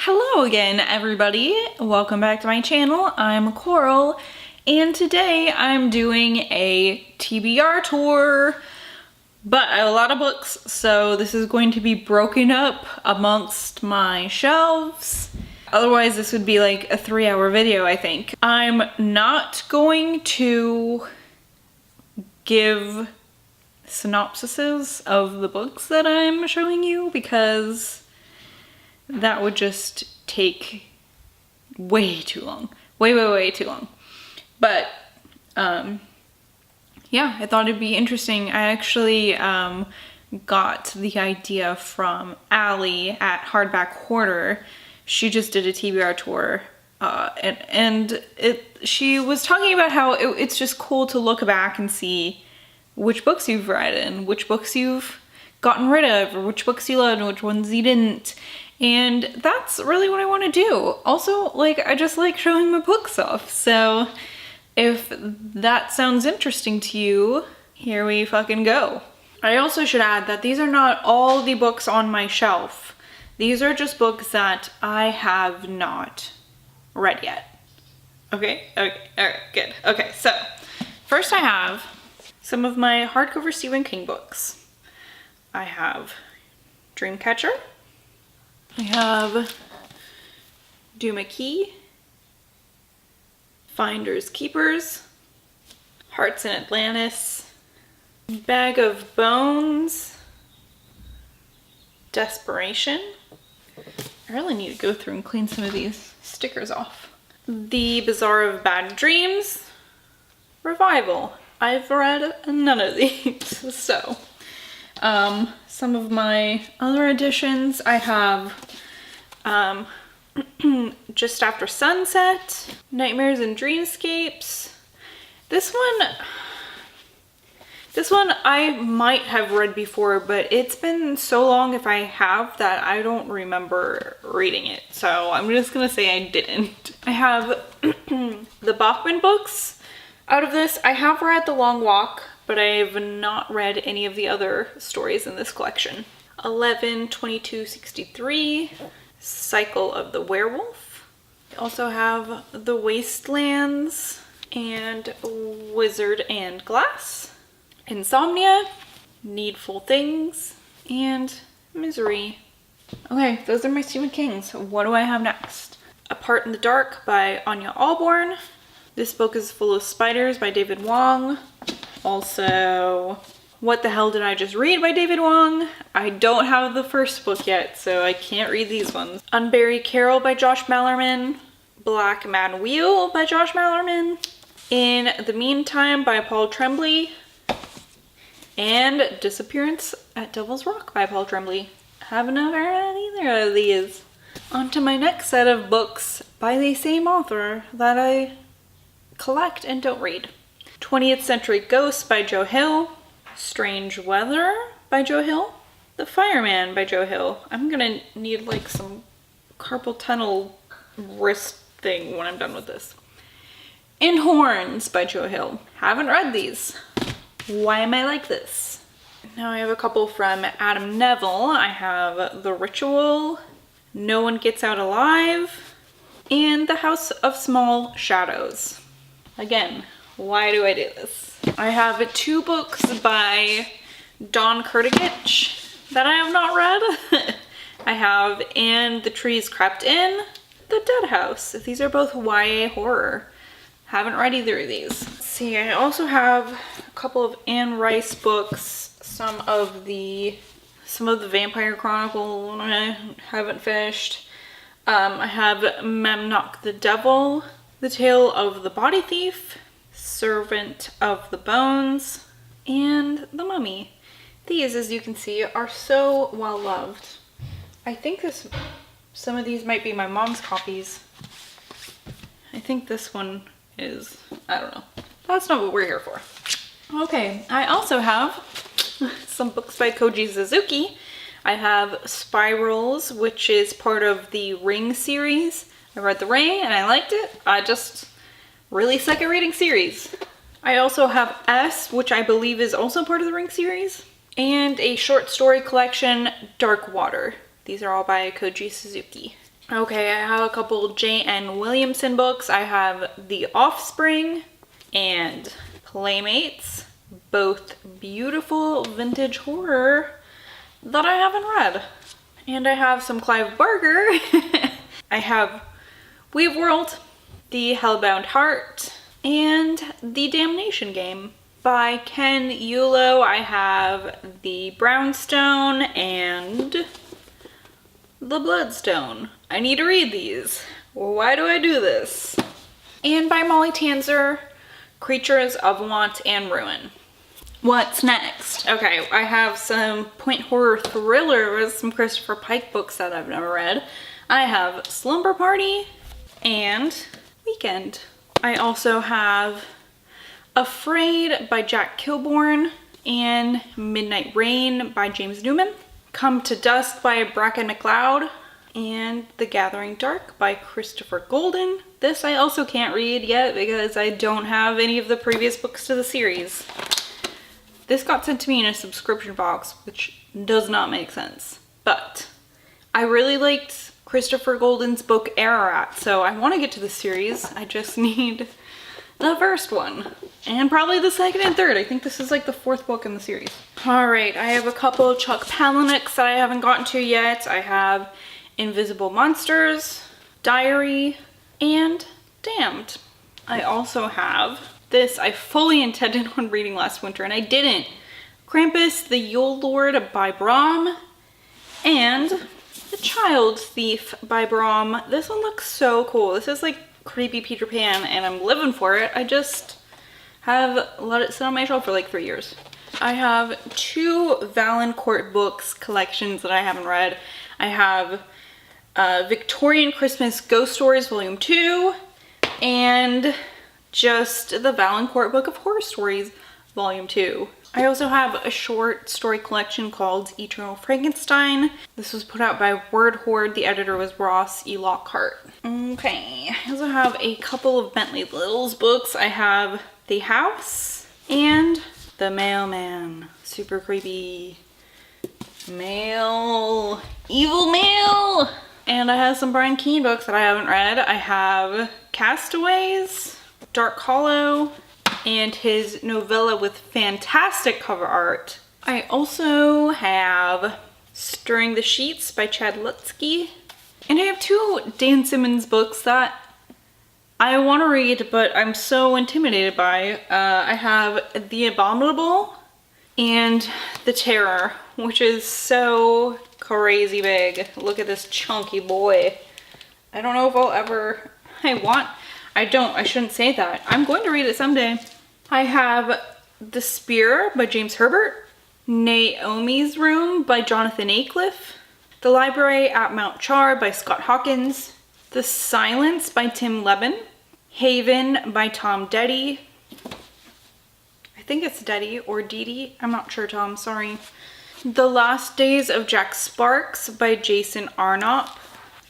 Hello again, everybody. Welcome back to my channel. I'm Coral, and today I'm doing a TBR tour, but I have a lot of books, so this is going to be broken up amongst my shelves. Otherwise, this would be like a 3-hour video, I think. I'm not going to give synopsises of the books that I'm showing you because that would just take way too long. Way too long. But, yeah, I thought it'd be interesting. I actually got the idea from Allie at Hardback Hoarder. She just did a TBR tour, she was talking about how it's just cool to look back and see which books you've read and which books you've gotten rid of, or which books you loved and which ones you didn't. And that's really what I want to do. Also, like, I just like showing my books off. So if that sounds interesting to you, here we fucking go. I also should add that these are not all the books on my shelf. These are just books that I have not read yet. Okay, all right, good. Okay, so first I have some of my hardcover Stephen King books. I have Dreamcatcher. I have Duma Key, Finders Keepers, Hearts in Atlantis, Bag of Bones, Desperation. I really need to go through and clean some of these stickers off. The Bazaar of Bad Dreams, Revival. I've read none of these, so some of my other editions, I have Just After Sunset, Nightmares and Dreamscapes. This one I might have read before, but it's been so long if I have that I don't remember reading it. So I'm just gonna say I didn't. I have the Bachman books. Out of this, I have read The Long Walk, but I have not read any of the other stories in this collection. 11/22/63, Cycle of the Werewolf. I also have The Wastelands and Wizard and Glass, Insomnia, Needful Things, and Misery. Okay, those are my Stephen Kings. What do I have next? Apart in the Dark by Anya Alborn. This book is full of spiders by David Wong. Also, What the Hell Did I Just Read by David Wong. I don't have the first book yet, so I can't read these ones. Unbury Carol by Josh Malerman. Black Mad Wheel by Josh Malerman. In the Meantime by Paul Tremblay. And Disappearance at Devil's Rock by Paul Tremblay. Haven't ever read either of these. On to my next set of books by the same author that I collect and don't read. 20th Century Ghosts by Joe Hill. Strange Weather by Joe Hill. The Fireman by Joe Hill. I'm gonna need like some carpal tunnel wrist thing when I'm done with this. In Horns by Joe Hill. Haven't read these. Why am I like this? Now I have a couple from Adam Neville. I have The Ritual, No One Gets Out Alive, and The House of Small Shadows. Again, why do I do this? I have 2 books by Don Kurtagich that I have not read. I have And the Trees Crept In, The Dead House. These are both YA horror. Haven't read either of these. Let's see, I also have a couple of Anne Rice books, some of the Vampire Chronicle I haven't finished. I have Memnoch the Devil, The Tale of the Body Thief, Servant of the Bones, and The Mummy. These, as you can see, are so well loved. I think some of these might be my mom's copies. I think this one is, I don't know. That's not what we're here for. Okay, I also have some books by Koji Suzuki. I have Spirals, which is part of the Ring series. I read The Ring and I liked it. I just really suck at reading series. I also have S, which I believe is also part of the Ring series. And a short story collection, Dark Water. These are all by Koji Suzuki. Okay, I have a couple J.N. Williamson books. I have The Offspring and Playmates, both beautiful vintage horror that I haven't read. And I have some Clive Barker. I have Weave World, The Hellbound Heart, and The Damnation Game. By Ken Yulo, I have The Brownstone and The Bloodstone. I need to read these. Why do I do this? And by Molly Tanzer, Creatures of Want and Ruin. What's next? Okay, I have some point horror thriller with some Christopher Pike books that I've never read. I have Slumber Party and Weekend. I also have Afraid by Jack Kilbourne and Midnight Rain by James Newman. Come to Dust by Bracken McLeod and The Gathering Dark by Christopher Golden. This I also can't read yet because I don't have any of the previous books to the series. This got sent to me in a subscription box, which does not make sense. But I really liked Christopher Golden's book Ararat, so I want to get to the series. I just need the first one. And probably the second and third. I think this is like the fourth book in the series. Alright, I have a couple of Chuck Palahniuk's that I haven't gotten to yet. I have Invisible Monsters, Diary, and Damned. I also have this I fully intended on reading last winter and I didn't. Krampus the Yule Lord by Brahm and The Child Thief by Brahm. This one looks so cool. This is like creepy Peter Pan and I'm living for it. I just have let it sit on my shelf for like 3 years. I have two Valancourt books collections that I haven't read. I have Victorian Christmas Ghost Stories Volume 2 and just the Valancourt Book of Horror Stories Volume 2. I also have a short story collection called Eternal Frankenstein. This was put out by Word Horde. The editor was Ross E. Lockhart. Okay, I also have a couple of Bentley Littles books. I have The House and The Mailman. Super creepy. Mail. Evil mail! And I have some Brian Keene books that I haven't read. I have Castaways, Dark Hollow, and his novella with fantastic cover art. I also have Stirring the Sheets by Chad Lutzke. And I have two Dan Simmons books that I want to read, but I'm so intimidated by. I have The Abominable and The Terror, which is so crazy big. Look at this chunky boy. I don't know if I'll ever... I shouldn't say that. I'm going to read it someday. I have The Spear by James Herbert, Naomi's Room by Jonathan Aycliffe, The Library at Mount Char by Scott Hawkins, The Silence by Tim Levin, Haven by Tom Deddy. I think it's Deddy or Dee. I'm not sure, Tom, sorry. The Last Days of Jack Sparks by Jason Arnott,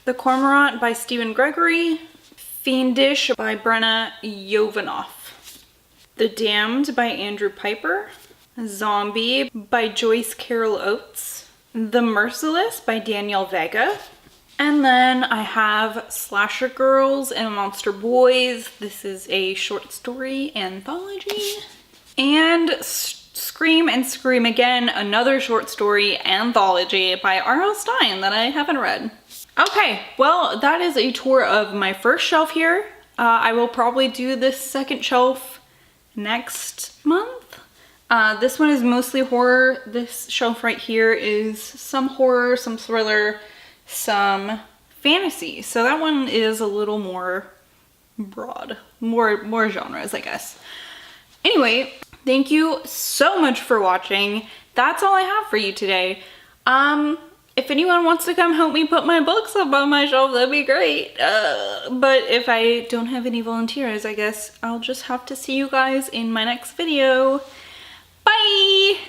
The Cormorant by Stephen Gregory, Fiendish by Brenna Jovanoff, The Damned by Andrew Piper, Zombie by Joyce Carol Oates, The Merciless by Danielle Vega, and then I have Slasher Girls and Monster Boys. This is a short story anthology. And Scream and Scream Again, another short story anthology by R.L. Stine that I haven't read. Okay, well, that is a tour of my first shelf here. I will probably do this second shelf next month. This one is mostly horror. This shelf right here is some horror, some thriller, some fantasy. So that one is a little more broad, more genres, I guess. Anyway, thank you so much for watching. That's all I have for you today. If anyone wants to come help me put my books up on my shelf, that'd be great. But if I don't have any volunteers, I guess I'll just have to see you guys in my next video. Bye!